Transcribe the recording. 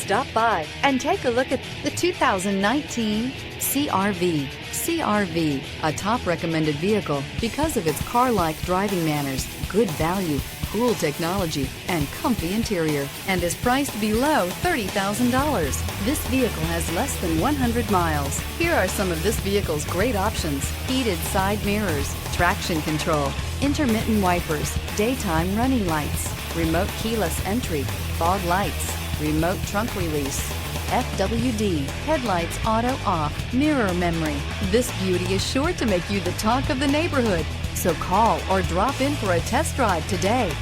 Stop by and take a look at the 2019 CR-V. CR-V, a top recommended vehicle because of its car-like driving manners, good value, cool technology, and comfy interior, and is priced below $30,000. This vehicle has less than 100 miles. Here are some of this vehicle's great options: heated side mirrors, traction control, intermittent wipers, daytime running lights, remote keyless entry, fog lights, remote trunk release, FWD, headlights auto off, mirror memory. This beauty is sure to make you the talk of the neighborhood. So call or drop in for a test drive today.